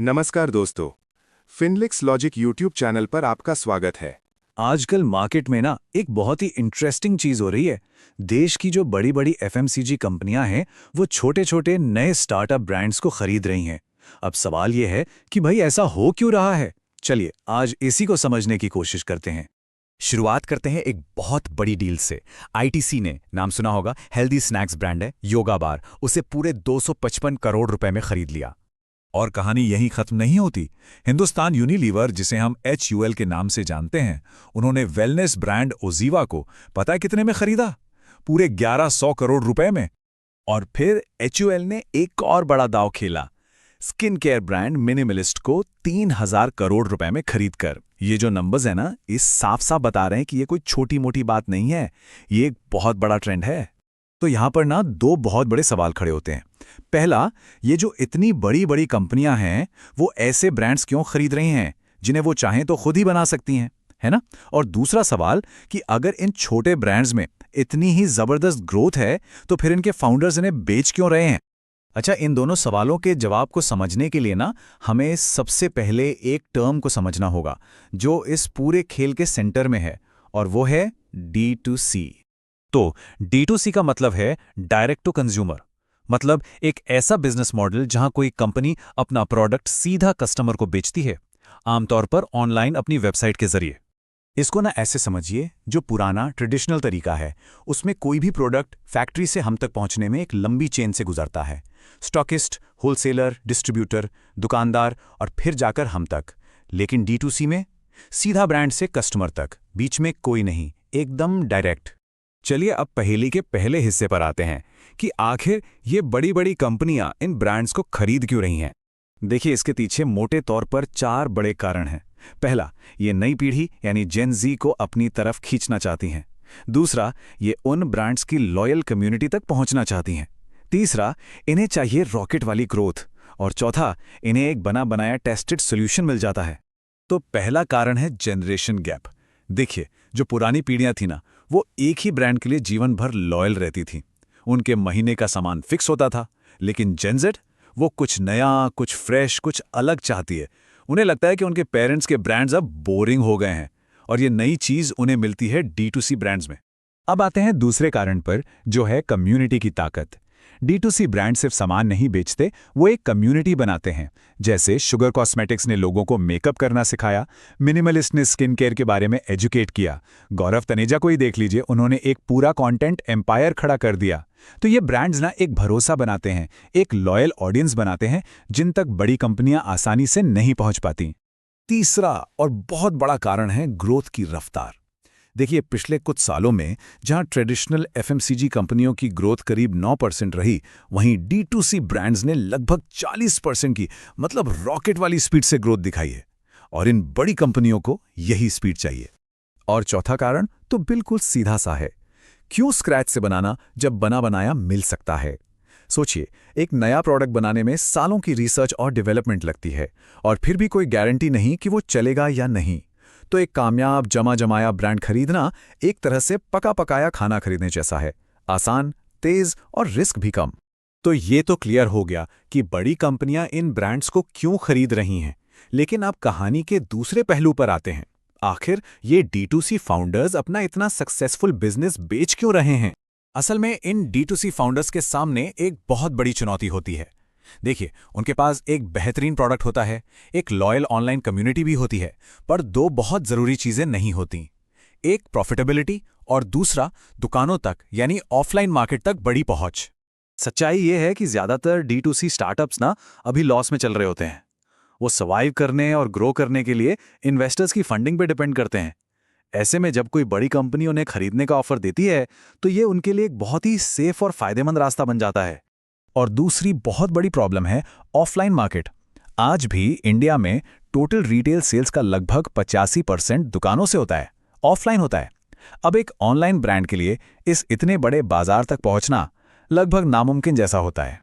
नमस्कार दोस्तों, Finolex logic YouTube channel पर आपका स्वागत है। आजकल मार्केट में ना एक बहुत ही इंटरेस्टिंग चीज हो रही है। देश की जो बड़ी बड़ी एफएमसीजी कंपनियां हैं वो छोटे छोटे नए स्टार्टअप ब्रांड्स को खरीद रही हैं। अब सवाल ये है कि भाई ऐसा हो क्यों रहा है। चलिए आज इसी को समझने की कोशिश करते हैं। शुरुआत करते हैं एक बहुत बड़ी डील से। आईटीसी ने, नाम सुना होगा, हेल्दी स्नैक्स ब्रांड है, योगा बार, उसे पूरे 255 करोड़ रुपए में खरीद लिया। और कहानी यहीं खत्म नहीं होती। हिंदुस्तान यूनिलीवर, जिसे हम HUL के नाम से जानते हैं, उन्होंने वेलनेस ब्रांड ओजीवा को पता है कितने में खरीदा? पूरे 1100 करोड़ रुपए में। और फिर HUL ने एक और बड़ा दांव खेला, स्किन केयर ब्रांड मिनिमलिस्ट को 3000 करोड़ रुपए में खरीदकर। ये जो नंबर्स है ना, इस साफ साफ बता रहे हैं कि ये कोई छोटी मोटी बात नहीं है, ये एक बहुत बड़ा ट्रेंड है। तो यहां पर ना दो बहुत बड़े सवाल खड़े होते हैं। पहला, ये जो इतनी बड़ी बड़ी कंपनियां हैं वो ऐसे ब्रांड्स क्यों खरीद रही हैं जिन्हें वो चाहें तो खुद ही बना सकती हैं, है ना? और दूसरा सवाल कि अगर इन छोटे ब्रांड्स में इतनी ही जबरदस्त ग्रोथ है तो फिर इनके फाउंडर्स इन्हें बेच क्यों रहे हैं? अच्छा, इन दोनों सवालों के जवाब को समझने के लिए ना हमें सबसे पहले एक टर्म को समझना होगा जो इस पूरे खेल के सेंटर में है, और वो है D2C। तो D2C का मतलब है डायरेक्ट टू कंज्यूमर। मतलब एक ऐसा बिजनेस मॉडल जहां कोई कंपनी अपना प्रोडक्ट सीधा कस्टमर को बेचती है, आमतौर पर ऑनलाइन अपनी वेबसाइट के जरिए। इसको ना ऐसे समझिए, जो पुराना ट्रेडिशनल तरीका है उसमें कोई भी प्रोडक्ट फैक्ट्री से हम तक पहुंचने में एक लंबी चेन से गुजरता है। स्टॉकिस्ट, होलसेलर, डिस्ट्रीब्यूटर, दुकानदार और फिर जाकर हम तक। लेकिन D2C में सीधा ब्रांड से कस्टमर तक, बीच में कोई नहीं, एकदम डायरेक्ट। चलिए अब पहेली के पहले हिस्से पर आते हैं कि आखिर ये बड़ी बड़ी कंपनियां इन ब्रांड्स को खरीद क्यों रही हैं। देखिए, इसके पीछे मोटे तौर पर 4 बड़े कारण हैं। पहला, ये नई पीढ़ी यानी जेन ज़ी को अपनी तरफ खींचना चाहती हैं। दूसरा, ये उन ब्रांड्स की लॉयल कम्युनिटी तक पहुंचना चाहती हैं। तीसरा, इन्हें चाहिए रॉकेट वाली ग्रोथ। और चौथा, इन्हें एक बना बनाया टेस्टेड सोल्यूशन मिल जाता है। तो पहला कारण है जनरेशन गैप। देखिए, जो पुरानी पीढ़ियां थी ना, वो एक ही ब्रांड के लिए जीवन भर लॉयल रहती थी। उनके महीने का सामान फिक्स होता था। लेकिन जेन ज़ेड, वो कुछ नया, कुछ फ्रेश, कुछ अलग चाहती है। उन्हें लगता है कि उनके पेरेंट्स के ब्रांड्स अब बोरिंग हो गए हैं, और ये नई चीज उन्हें मिलती है D2C ब्रांड्स में। अब आते हैं दूसरे कारण पर, जो है कम्युनिटी की ताकत। D2C ब्रांड सिर्फ सामान नहीं बेचते, वो एक कम्युनिटी बनाते हैं। जैसे शुगर कॉस्मेटिक्स ने लोगों को मेकअप करना सिखाया, मिनिमलिस्ट ने स्किन केयर के बारे में एजुकेट किया, गौरव तनेजा को ही देख लीजिए, उन्होंने एक पूरा कंटेंट एम्पायर खड़ा कर दिया। तो ये ब्रांड्स ना एक भरोसा बनाते हैं, एक लॉयल ऑडियंस बनाते हैं जिन तक बड़ी कंपनियां आसानी से नहीं पहुंच पाती। तीसरा और बहुत बड़ा कारण है ग्रोथ की रफ्तार। देखिए, पिछले कुछ सालों में जहां ट्रेडिशनल एफएमसीजी कंपनियों की ग्रोथ करीब 9% रही, वहीं D2C ब्रांड्स ने लगभग 40% की, मतलब रॉकेट वाली स्पीड से ग्रोथ दिखाई है। और इन बड़ी कंपनियों को यही स्पीड चाहिए। और चौथा कारण तो बिल्कुल सीधा सा है, क्यों स्क्रैच से बनाना जब बना बनाया मिल सकता है। सोचिए, एक नया प्रोडक्ट बनाने में सालों की रिसर्च और डेवलपमेंट लगती है, और फिर भी कोई गारंटी नहीं कि वो चलेगा या नहीं। तो एक कामयाब जमा जमाया ब्रांड खरीदना एक तरह से पका पकाया खाना खरीदने जैसा है, आसान, तेज और रिस्क भी कम। तो ये तो क्लियर हो गया कि बड़ी कंपनियां इन ब्रांड्स को क्यों खरीद रही हैं। लेकिन अब कहानी के दूसरे पहलू पर आते हैं। आखिर ये D2C फाउंडर्स अपना इतना सक्सेसफुल बिजनेस बेच क्यों रहे हैं? असल में इन D2C फाउंडर्स के सामने एक बहुत बड़ी चुनौती होती है। देखिए, उनके पास एक बेहतरीन प्रोडक्ट होता है, एक लॉयल ऑनलाइन कम्युनिटी भी होती है, पर दो बहुत जरूरी चीजें नहीं होती। एक प्रॉफिटेबिलिटी, और दूसरा दुकानों तक यानी ऑफलाइन मार्केट तक बड़ी पहुंच। सच्चाई यह है कि ज्यादातर D2C स्टार्टअप्स ना अभी लॉस में चल रहे होते हैं। वो सर्वाइव करने और ग्रो करने के लिए इन्वेस्टर्स की फंडिंग पे डिपेंड करते हैं। ऐसे में जब कोई बड़ी कंपनी उन्हें खरीदने का ऑफर देती है तो ये उनके लिए एक बहुत ही सेफ और फायदेमंद रास्ता बन जाता है। और दूसरी बहुत बड़ी प्रॉब्लम है ऑफलाइन मार्केट। आज भी इंडिया में टोटल रिटेल सेल्स का लगभग 85% दुकानों से होता है, ऑफलाइन होता है। अब एक ऑनलाइन ब्रांड के लिए इस इतने बड़े बाजार तक पहुंचना लगभग नामुमकिन जैसा होता है।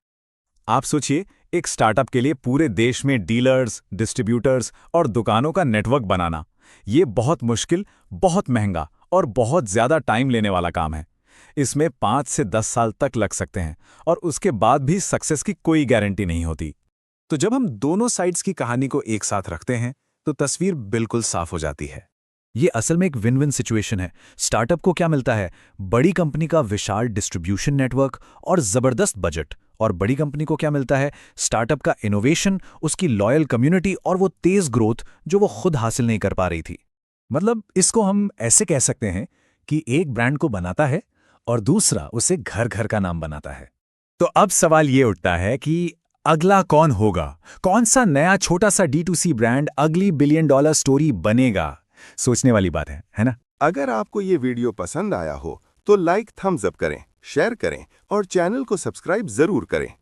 आप सोचिए, एक स्टार्टअप के लिए पूरे देश में डीलर्स, डिस्ट्रीब्यूटर्स और दुकानों का नेटवर्क बनाना, ये बहुत मुश्किल, बहुत महंगा और बहुत ज्यादा टाइम लेने वाला काम है। इसमें 5 से 10 साल तक लग सकते हैं, और उसके बाद भी सक्सेस की कोई गारंटी नहीं होती। तो जब हम दोनों साइड्स की कहानी को एक साथ रखते हैं तो तस्वीर बिल्कुल साफ हो जाती है। ये असल में एक विन विन सिचुएशन है। स्टार्टअप को क्या मिलता है? बड़ी कंपनी का विशाल डिस्ट्रीब्यूशन नेटवर्क और जबरदस्त बजट। और बड़ी कंपनी को क्या मिलता है? स्टार्टअप का इनोवेशन, उसकी लॉयल कम्युनिटी और वो तेज ग्रोथ जो वो खुद हासिल नहीं कर पा रही थी। मतलब इसको हम ऐसे कह सकते हैं कि एक ब्रांड को बनाता है और दूसरा उसे घर घर का नाम बनाता है। तो अब सवाल ये उठता है कि अगला कौन होगा? कौन सा नया छोटा सा D2C ब्रांड अगली $1 बिलियन स्टोरी बनेगा? सोचने वाली बात है ना? अगर आपको ये वीडियो पसंद आया हो तो लाइक थम्स अप करें, शेयर करें और चैनल को सब्सक्राइब जरूर करें।